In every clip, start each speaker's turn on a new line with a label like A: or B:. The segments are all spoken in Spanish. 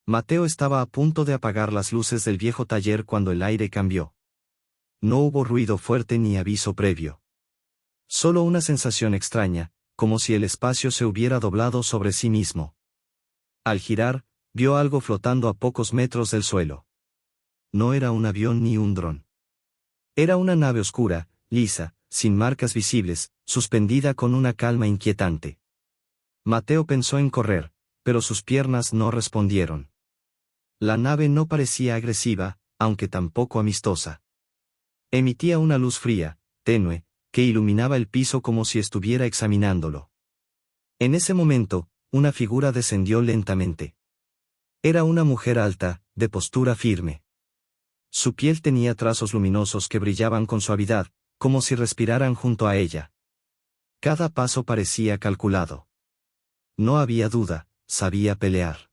A: Mateo estaba a punto de apagar las luces del viejo taller cuando el aire cambió. No hubo ruido fuerte ni aviso previo. Solo una sensación extraña, como si el espacio se hubiera doblado sobre sí mismo. Al girar, vio algo flotando a pocos metros del suelo. No era un avión ni un dron. Era una nave oscura, lisa, sin marcas visibles, suspendida con una calma inquietante. Mateo pensó en correr, pero sus piernas no respondieron. La nave no parecía agresiva, aunque tampoco amistosa. Emitía una luz fría, tenue, que iluminaba el piso como si estuviera examinándolo. En ese momento, una figura descendió lentamente. Era una mujer alta, de postura firme. Su piel tenía trazos luminosos que brillaban con suavidad, como si respiraran junto a ella. Cada paso parecía calculado. No había duda, sabía pelear.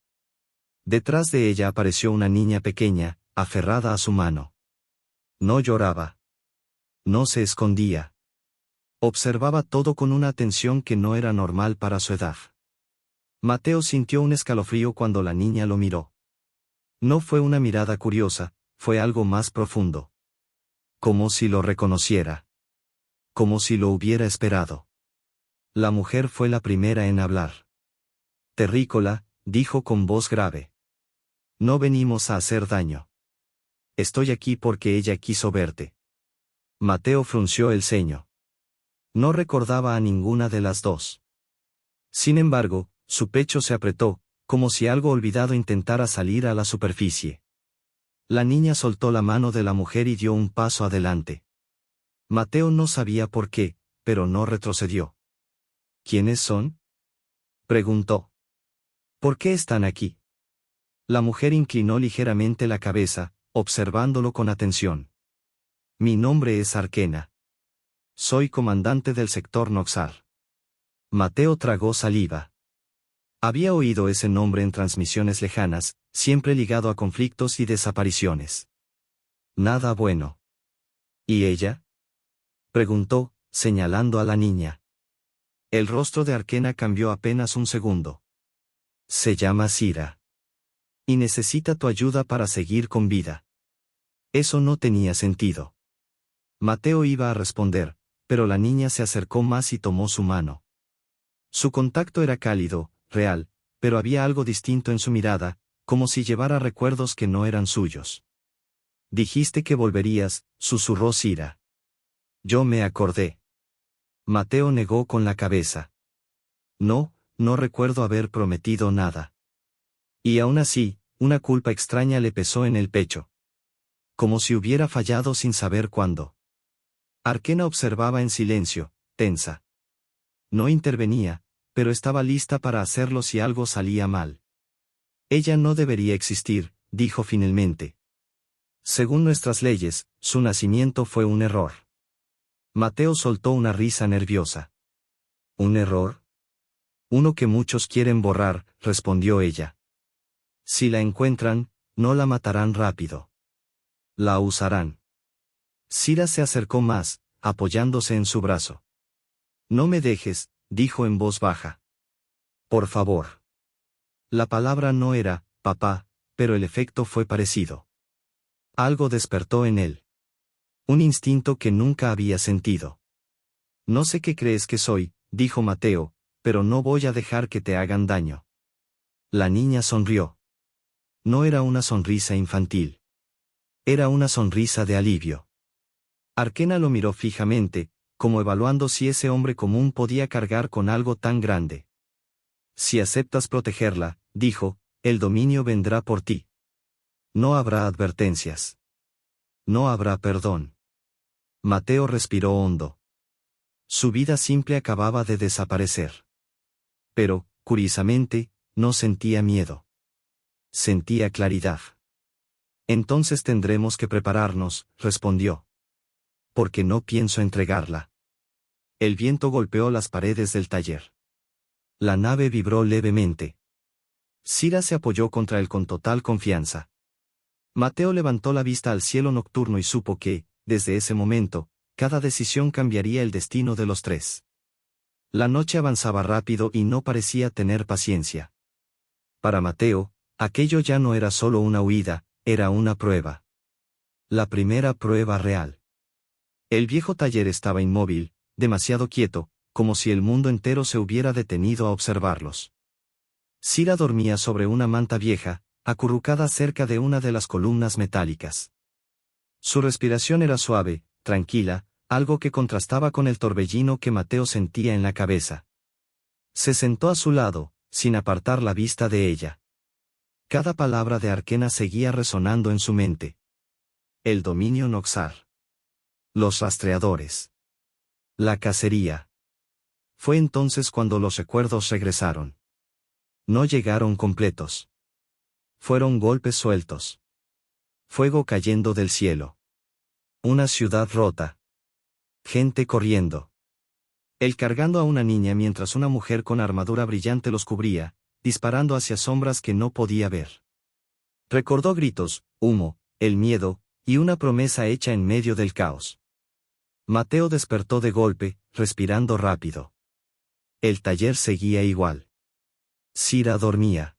A: Detrás de ella apareció una niña pequeña, aferrada a su mano. No lloraba. No se escondía. Observaba todo con una atención que no era normal para su edad. Mateo sintió un escalofrío cuando la niña lo miró. No fue una mirada curiosa, fue algo más profundo. Como si lo reconociera. Como si lo hubiera esperado. La mujer fue la primera en hablar. Terrícola, dijo con voz grave. No venimos a hacer daño. Estoy aquí porque ella quiso verte. Mateo frunció el ceño. No recordaba a ninguna de las dos. Sin embargo, su pecho se apretó, como si algo olvidado intentara salir a la superficie. La niña soltó la mano de la mujer y dio un paso adelante. Mateo no sabía por qué, pero no retrocedió. ¿Quiénes son?, preguntó. ¿Por qué están aquí? La mujer inclinó ligeramente la cabeza, observándolo con atención. Mi nombre es Arkena. Soy comandante del sector Noxar. Mateo tragó saliva. Había oído ese nombre en transmisiones lejanas, siempre ligado a conflictos y desapariciones. Nada bueno. ¿Y ella?, preguntó, señalando a la niña. El rostro de Arkena cambió apenas un segundo. Se llama Sira. Y necesita tu ayuda para seguir con vida. Eso no tenía sentido. Mateo iba a responder, pero la niña se acercó más y tomó su mano. Su contacto era cálido, real, pero había algo distinto en su mirada, como si llevara recuerdos que no eran suyos. Dijiste que volverías, susurró Sira. Yo me acordé. Mateo negó con la cabeza. No, no recuerdo haber prometido nada. Y aún así, una culpa extraña le pesó en el pecho. Como si hubiera fallado sin saber cuándo. Arkena observaba en silencio, tensa. No intervenía, pero estaba lista para hacerlo si algo salía mal. Ella no debería existir, dijo finalmente. Según nuestras leyes, su nacimiento fue un error. Mateo soltó una risa nerviosa. ¿Un error? Uno que muchos quieren borrar, respondió ella. Si la encuentran, no la matarán rápido. La usarán. Sira se acercó más, apoyándose en su brazo. No me dejes, dijo en voz baja. Por favor. La palabra no era, papá, pero el efecto fue parecido. Algo despertó en él. Un instinto que nunca había sentido. No sé qué crees que soy, dijo Mateo, pero no voy a dejar que te hagan daño. La niña sonrió. No era una sonrisa infantil. Era una sonrisa de alivio. Arkena lo miró fijamente, como evaluando si ese hombre común podía cargar con algo tan grande. Si aceptas protegerla, dijo, el dominio vendrá por ti. No habrá advertencias. No habrá perdón. Mateo respiró hondo. Su vida simple acababa de desaparecer. Pero, curiosamente, no sentía miedo. Sentía claridad. Entonces tendremos que prepararnos, respondió. Porque no pienso entregarla. El viento golpeó las paredes del taller. La nave vibró levemente. Sira se apoyó contra él con total confianza. Mateo levantó la vista al cielo nocturno y supo que, desde ese momento, cada decisión cambiaría el destino de los tres. La noche avanzaba rápido y no parecía tener paciencia. Para Mateo, Aquello ya no era solo una huida, era una prueba. La primera prueba real. El viejo taller estaba inmóvil, demasiado quieto, como si el mundo entero se hubiera detenido a observarlos. Sira dormía sobre una manta vieja, acurrucada cerca de una de las columnas metálicas. Su respiración era suave, tranquila, algo que contrastaba con el torbellino que Mateo sentía en la cabeza. Se sentó a su lado, sin apartar la vista de ella. Cada palabra de Arquena seguía resonando en su mente. El dominio Noxar. Los rastreadores. La cacería. Fue entonces cuando los recuerdos regresaron. No llegaron completos. Fueron golpes sueltos. Fuego cayendo del cielo. Una ciudad rota. Gente corriendo. Él cargando a una niña mientras una mujer con armadura brillante los cubría, disparando hacia sombras que no podía ver. Recordó gritos, humo, el miedo, y una promesa hecha en medio del caos. Mateo despertó de golpe, respirando rápido. El taller seguía igual. Sira dormía.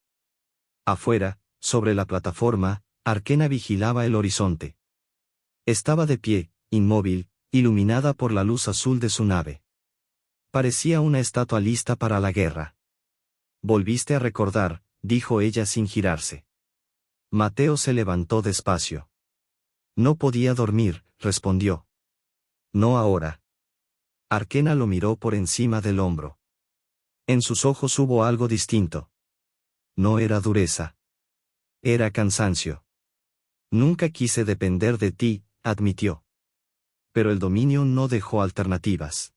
A: Afuera, sobre la plataforma, Arquena vigilaba el horizonte. Estaba de pie, inmóvil, iluminada por la luz azul de su nave. Parecía una estatua lista para la guerra. Volviste a recordar, dijo ella sin girarse. Mateo se levantó despacio. No podía dormir, respondió. No ahora. Arquena lo miró por encima del hombro. En sus ojos hubo algo distinto. No era dureza. Era cansancio. Nunca quise depender de ti, admitió. Pero el dominio no dejó alternativas.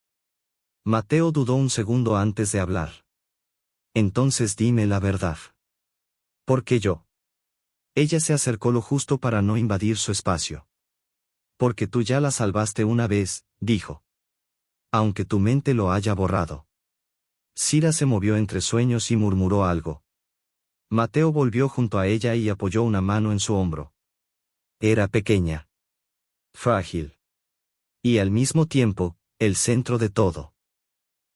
A: Mateo dudó un segundo antes de hablar. Entonces dime la verdad. ¿Por qué yo? Ella se acercó lo justo para no invadir su espacio. Porque tú ya la salvaste una vez, dijo. Aunque tu mente lo haya borrado. Sira se movió entre sueños y murmuró algo. Mateo volvió junto a ella y apoyó una mano en su hombro. Era pequeña. Frágil. Y al mismo tiempo, el centro de todo.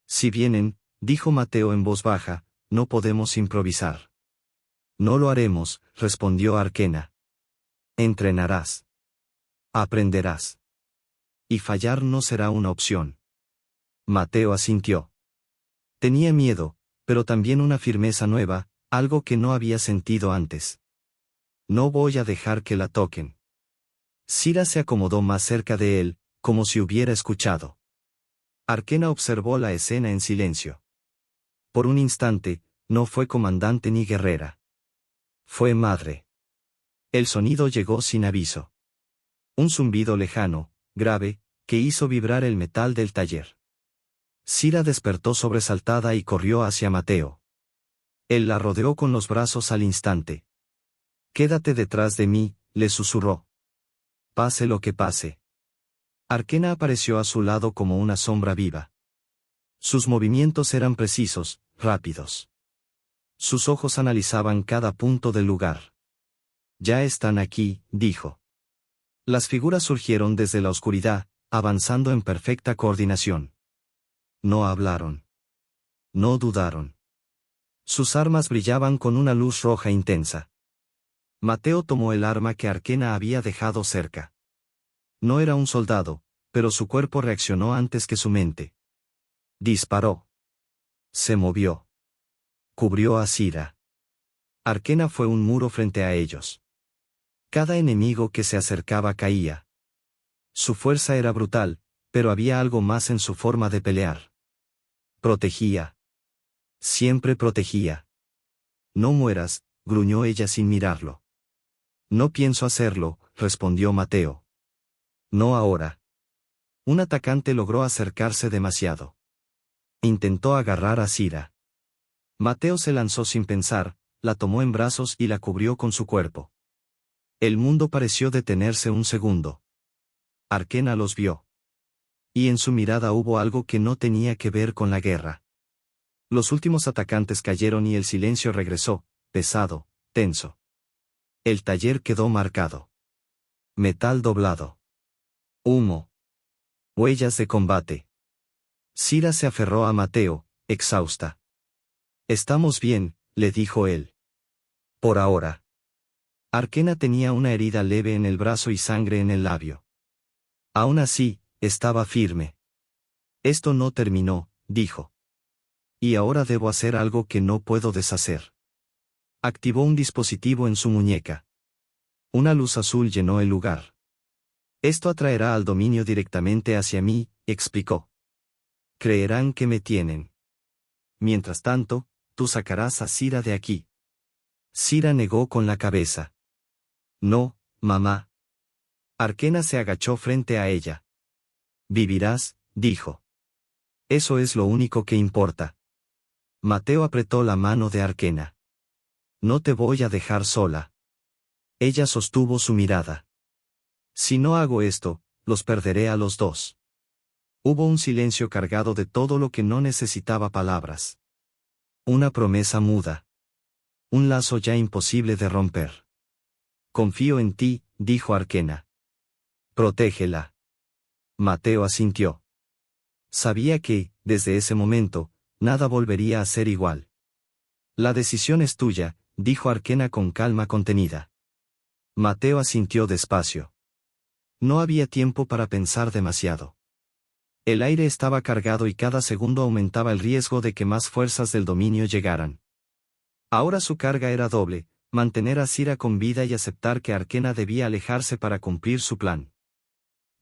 A: Si vienen, dijo Mateo en voz baja, no podemos improvisar. No lo haremos, respondió Arquena. Entrenarás. Aprenderás. Y fallar no será una opción. Mateo asintió. Tenía miedo, pero también una firmeza nueva, algo que no había sentido antes. No voy a dejar que la toquen. Sira se acomodó más cerca de él, como si hubiera escuchado. Arquena observó la escena en silencio. Por un instante, no fue comandante ni guerrera. Fue madre. El sonido llegó sin aviso. Un zumbido lejano, grave, que hizo vibrar el metal del taller. Sira despertó sobresaltada y corrió hacia Mateo. Él la rodeó con los brazos al instante. Quédate detrás de mí, le susurró. Pase lo que pase. Arquena apareció a su lado como una sombra viva. Sus movimientos eran precisos, rápidos. Sus ojos analizaban cada punto del lugar. Ya están aquí, dijo. Las figuras surgieron desde la oscuridad, avanzando en perfecta coordinación. No hablaron. No dudaron. Sus armas brillaban con una luz roja intensa. Mateo tomó el arma que Arquena había dejado cerca. No era un soldado, pero su cuerpo reaccionó antes que su mente. Disparó. Se movió. Cubrió a Sira. Arquena fue un muro frente a ellos. Cada enemigo que se acercaba caía. Su fuerza era brutal, pero había algo más en su forma de pelear. Protegía. Siempre protegía. No mueras, gruñó ella sin mirarlo. No pienso hacerlo, respondió Mateo. No ahora. Un atacante logró acercarse demasiado. Intentó agarrar a Sira. Mateo se lanzó sin pensar, la tomó en brazos y la cubrió con su cuerpo. El mundo pareció detenerse un segundo. Arquena los vio. Y en su mirada hubo algo que no tenía que ver con la guerra. Los últimos atacantes cayeron y el silencio regresó, pesado, tenso. El taller quedó marcado. Metal doblado. Humo. Huellas de combate. Sira se aferró a Mateo, exhausta. Estamos bien, le dijo él. Por ahora. Arquena tenía una herida leve en el brazo y sangre en el labio. Aún así, estaba firme. Esto no terminó, dijo. Y ahora debo hacer algo que no puedo deshacer. Activó un dispositivo en su muñeca. Una luz azul llenó el lugar. Esto atraerá al dominio directamente hacia mí, explicó. Creerán que me tienen. Mientras tanto, tú sacarás a Sira de aquí. Sira negó con la cabeza. No, mamá. Arquena se agachó frente a ella. Vivirás, dijo. Eso es lo único que importa. Mateo apretó la mano de Arquena. No te voy a dejar sola. Ella sostuvo su mirada. Si no hago esto, los perderé a los dos. Hubo un silencio cargado de todo lo que no necesitaba palabras. Una promesa muda. Un lazo ya imposible de romper. Confío en ti, dijo Arquena. Protégela. Mateo asintió. Sabía que, desde ese momento, nada volvería a ser igual. La decisión es tuya, dijo Arquena con calma contenida. Mateo asintió despacio. No había tiempo para pensar demasiado. El aire estaba cargado y cada segundo aumentaba el riesgo de que más fuerzas del dominio llegaran. Ahora su carga era doble, mantener a Sira con vida y aceptar que Arquena debía alejarse para cumplir su plan.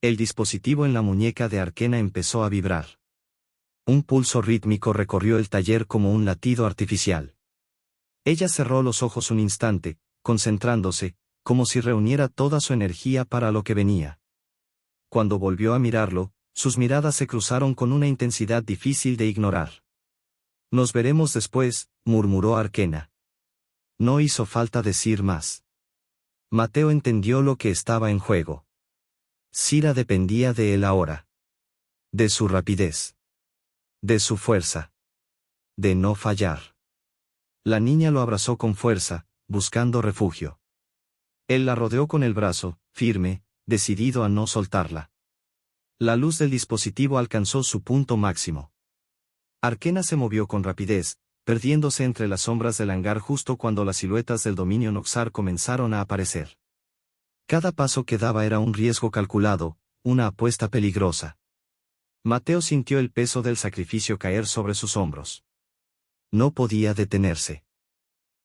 A: El dispositivo en la muñeca de Arquena empezó a vibrar. Un pulso rítmico recorrió el taller como un latido artificial. Ella cerró los ojos un instante, concentrándose, como si reuniera toda su energía para lo que venía. Cuando volvió a mirarlo, sus miradas se cruzaron con una intensidad difícil de ignorar. Nos veremos después, murmuró Arquena. No hizo falta decir más. Mateo entendió lo que estaba en juego. Sira dependía de él ahora. De su rapidez. De su fuerza. De no fallar. La niña lo abrazó con fuerza, buscando refugio. Él la rodeó con el brazo, firme, decidido a no soltarla. La luz del dispositivo alcanzó su punto máximo. Arquena se movió con rapidez, perdiéndose entre las sombras del hangar justo cuando las siluetas del dominio Noxar comenzaron a aparecer. Cada paso que daba era un riesgo calculado, una apuesta peligrosa. Mateo sintió el peso del sacrificio caer sobre sus hombros. No podía detenerse.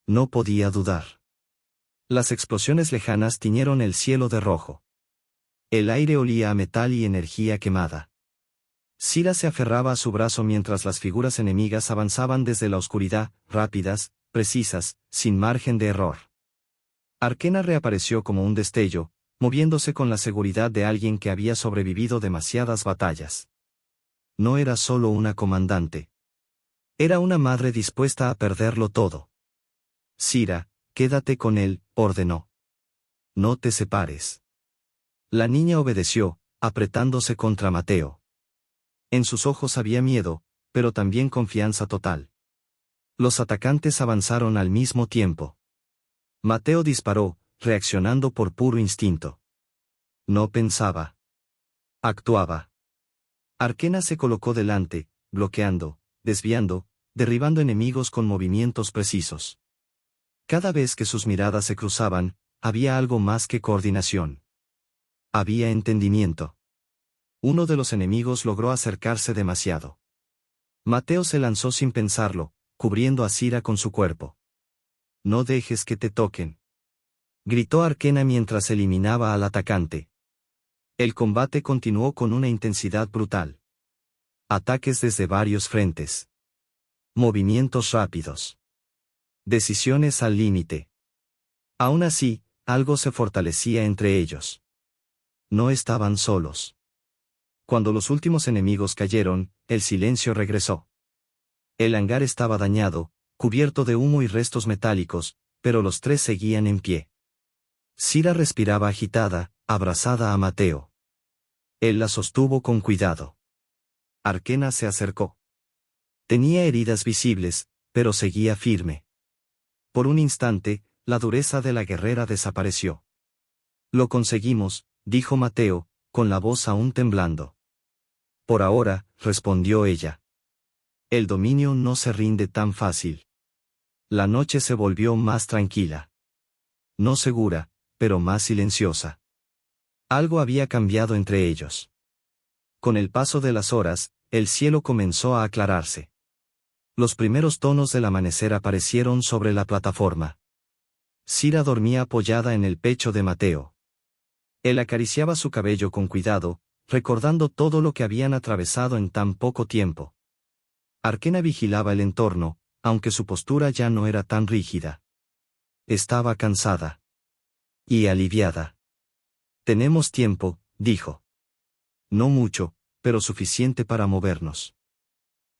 A: No podía dudar. Las explosiones lejanas tiñeron el cielo de rojo. El aire olía a metal y energía quemada. Sira se aferraba a su brazo mientras las figuras enemigas avanzaban desde la oscuridad, rápidas, precisas, sin margen de error. Arquena reapareció como un destello, moviéndose con la seguridad de alguien que había sobrevivido demasiadas batallas. No era solo una comandante. Era una madre dispuesta a perderlo todo. Sira, quédate con él, ordenó. No te separes. La niña obedeció, apretándose contra Mateo. En sus ojos había miedo, pero también confianza total. Los atacantes avanzaron al mismo tiempo. Mateo disparó, reaccionando por puro instinto. No pensaba. Actuaba. Arquena se colocó delante, bloqueando, desviando, derribando enemigos con movimientos precisos. Cada vez que sus miradas se cruzaban, había algo más que coordinación. Había entendimiento. Uno de los enemigos logró acercarse demasiado. Mateo se lanzó sin pensarlo, cubriendo a Sira con su cuerpo. No dejes que te toquen. Gritó Arquena mientras eliminaba al atacante. El combate continuó con una intensidad brutal. Ataques desde varios frentes. Movimientos rápidos. Decisiones al límite. Aún así, algo se fortalecía entre ellos. No estaban solos. Cuando los últimos enemigos cayeron, el silencio regresó. El hangar estaba dañado, cubierto de humo y restos metálicos, pero los tres seguían en pie. Sira respiraba agitada, abrazada a Mateo. Él la sostuvo con cuidado. Arquena se acercó. Tenía heridas visibles, pero seguía firme. Por un instante, la dureza de la guerrera desapareció. Lo conseguimos, dijo Mateo, con la voz aún temblando. Por ahora, respondió ella. El dominio no se rinde tan fácil. La noche se volvió más tranquila. No segura, pero más silenciosa. Algo había cambiado entre ellos. Con el paso de las horas, el cielo comenzó a aclararse. Los primeros tonos del amanecer aparecieron sobre la plataforma. Sira dormía apoyada en el pecho de Mateo. Él acariciaba su cabello con cuidado, recordando todo lo que habían atravesado en tan poco tiempo. Arquena vigilaba el entorno, aunque su postura ya no era tan rígida. Estaba cansada. Y aliviada. Tenemos tiempo, dijo. No mucho, pero suficiente para movernos.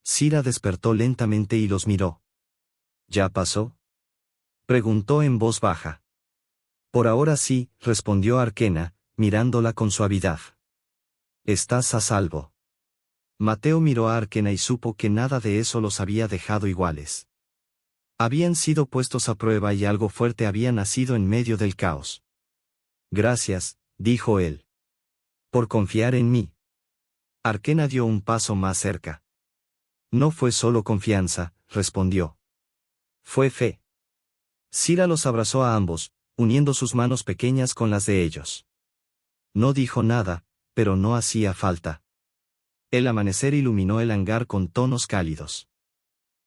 A: Sira despertó lentamente y los miró. ¿Ya pasó? Preguntó en voz baja. Por ahora sí, respondió Arquena, mirándola con suavidad. Estás a salvo. Mateo miró a Arquena y supo que nada de eso los había dejado iguales. Habían sido puestos a prueba y algo fuerte había nacido en medio del caos. Gracias, dijo él. Por confiar en mí. Arquena dio un paso más cerca. No fue solo confianza, respondió. Fue fe. Sira los abrazó a ambos, uniendo sus manos pequeñas con las de ellos. No dijo nada, pero no hacía falta. El amanecer iluminó el hangar con tonos cálidos.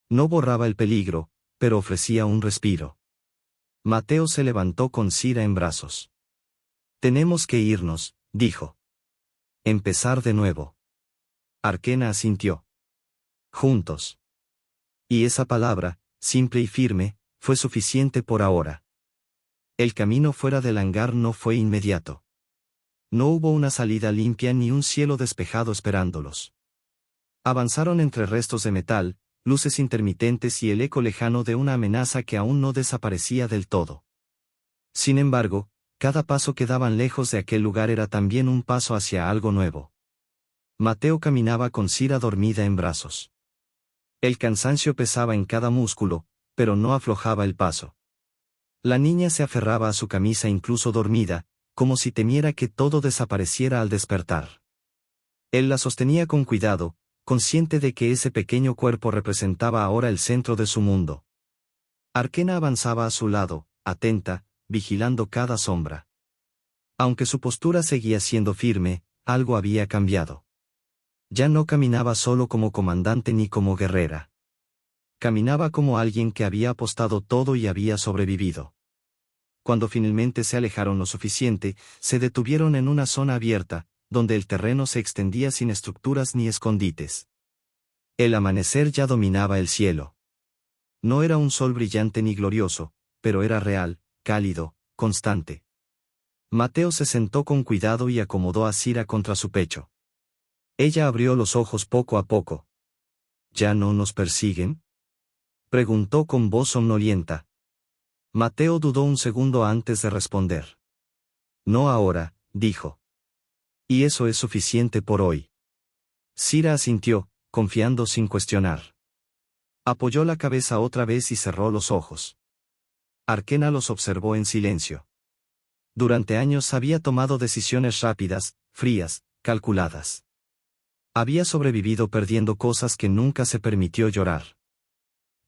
A: No borraba el peligro, pero ofrecía un respiro. Mateo se levantó con Sira en brazos. Tenemos que irnos, dijo. Empezar de nuevo. Arquena asintió. Juntos. Y esa palabra, simple y firme, fue suficiente por ahora. El camino fuera del hangar no fue inmediato. No hubo una salida limpia ni un cielo despejado esperándolos. Avanzaron entre restos de metal, luces intermitentes y el eco lejano de una amenaza que aún no desaparecía del todo. Sin embargo, cada paso que daban lejos de aquel lugar era también un paso hacia algo nuevo. Mateo caminaba con Sira dormida en brazos. El cansancio pesaba en cada músculo, pero no aflojaba el paso. La niña se aferraba a su camisa incluso dormida, como si temiera que todo desapareciera al despertar. Él la sostenía con cuidado, consciente de que ese pequeño cuerpo representaba ahora el centro de su mundo. Arquena avanzaba a su lado, atenta, vigilando cada sombra. Aunque su postura seguía siendo firme, algo había cambiado. Ya no caminaba solo como comandante ni como guerrera. Caminaba como alguien que había apostado todo y había sobrevivido. Cuando finalmente se alejaron lo suficiente, se detuvieron en una zona abierta, donde el terreno se extendía sin estructuras ni escondites. El amanecer ya dominaba el cielo. No era un sol brillante ni glorioso, pero era real, cálido, constante. Mateo se sentó con cuidado y acomodó a Sira contra su pecho. Ella abrió los ojos poco a poco. ¿Ya no nos persiguen?, preguntó con voz somnolienta. Mateo dudó un segundo antes de responder. No ahora, dijo. Y eso es suficiente por hoy. Sira asintió, confiando sin cuestionar. Apoyó la cabeza otra vez y cerró los ojos. Arquena los observó en silencio. Durante años había tomado decisiones rápidas, frías, calculadas. Había sobrevivido perdiendo cosas que nunca se permitió llorar.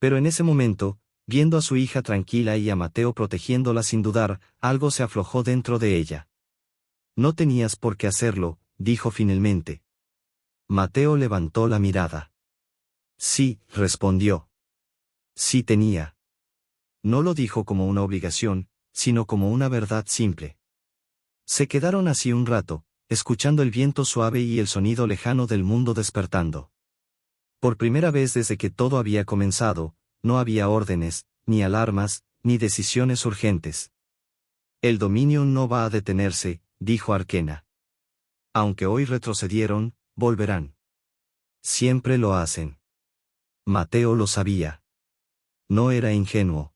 A: Pero en ese momento, viendo a su hija tranquila y a Mateo protegiéndola sin dudar, algo se aflojó dentro de ella. No tenías por qué hacerlo, dijo finalmente. Mateo levantó la mirada. Sí, respondió. Sí tenía. No lo dijo como una obligación, sino como una verdad simple. Se quedaron así un rato, escuchando el viento suave y el sonido lejano del mundo despertando. Por primera vez desde que todo había comenzado, no había órdenes, ni alarmas, ni decisiones urgentes. El dominio no va a detenerse, dijo Arquena. Aunque hoy retrocedieron, volverán. Siempre lo hacen. Mateo lo sabía. No era ingenuo.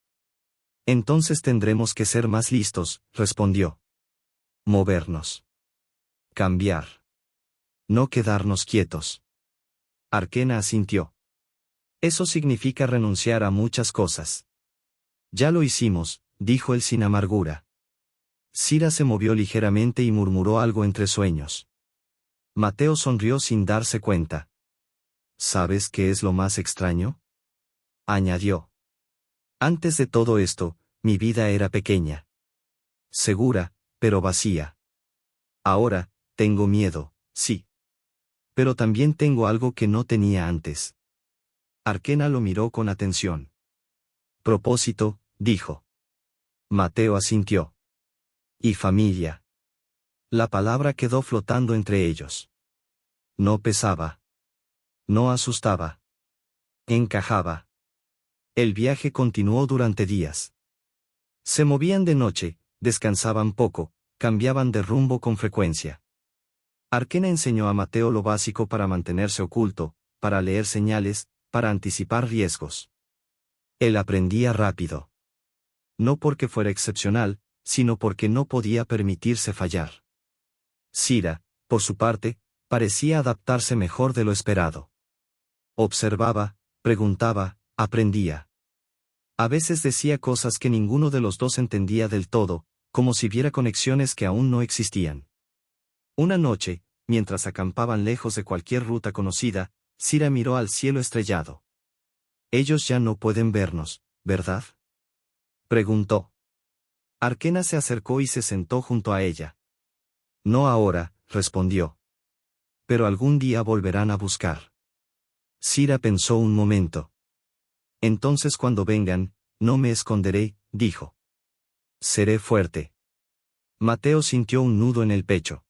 A: Entonces tendremos que ser más listos, respondió. Movernos. Cambiar. No quedarnos quietos. Arquena asintió. Eso significa renunciar a muchas cosas. Ya lo hicimos, dijo él sin amargura. Sira se movió ligeramente y murmuró algo entre sueños. Mateo sonrió sin darse cuenta. ¿Sabes qué es lo más extraño?, añadió. Antes de todo esto, mi vida era pequeña. Segura, pero vacía. Ahora, tengo miedo, sí. Pero también tengo algo que no tenía antes. Arquena lo miró con atención. Propósito, dijo. Mateo asintió. Y familia. La palabra quedó flotando entre ellos. No pesaba. No asustaba. Encajaba. El viaje continuó durante días. Se movían de noche, descansaban poco, cambiaban de rumbo con frecuencia. Arquena enseñó a Mateo lo básico para mantenerse oculto, para leer señales, para anticipar riesgos. Él aprendía rápido. No porque fuera excepcional, sino porque no podía permitirse fallar. Sira, por su parte, parecía adaptarse mejor de lo esperado. Observaba, preguntaba, aprendía. A veces decía cosas que ninguno de los dos entendía del todo, como si viera conexiones que aún no existían. Una noche, mientras acampaban lejos de cualquier ruta conocida, Sira miró al cielo estrellado. «Ellos ya no pueden vernos, ¿verdad?», preguntó. Arquena se acercó y se sentó junto a ella. «No ahora», respondió. «Pero algún día volverán a buscar». Sira pensó un momento. «Entonces cuando vengan, no me esconderé», dijo. «Seré fuerte». Mateo sintió un nudo en el pecho.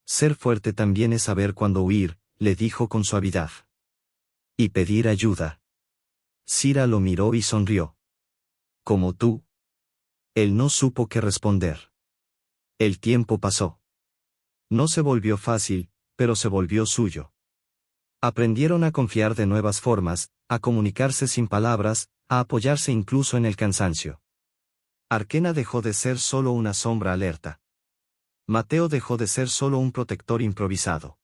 A: «Ser fuerte también es saber cuándo huir», le dijo con suavidad. «Y pedir ayuda». Sira lo miró y sonrió. «¿Como tú?». Él no supo qué responder. El tiempo pasó. No se volvió fácil, pero se volvió suyo. Aprendieron a confiar de nuevas formas, a comunicarse sin palabras, a apoyarse incluso en el cansancio. Arquena dejó de ser solo una sombra alerta. Mateo dejó de ser solo un protector improvisado.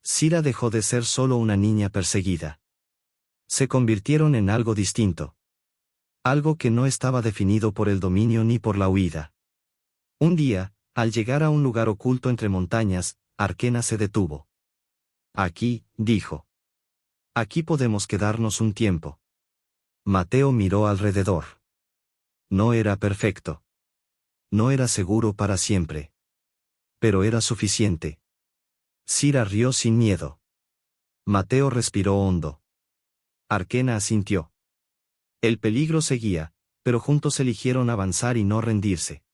A: Sira dejó de ser solo una niña perseguida. Se convirtieron en algo distinto. Algo que no estaba definido por el dominio ni por la huida. Un día, al llegar a un lugar oculto entre montañas, Arquena se detuvo. «Aquí», dijo. «Aquí podemos quedarnos un tiempo». Mateo miró alrededor. No era perfecto. No era seguro para siempre. Pero era suficiente. Sira rió sin miedo. Mateo respiró hondo. Arquena asintió. El peligro seguía, pero juntos eligieron avanzar y no rendirse.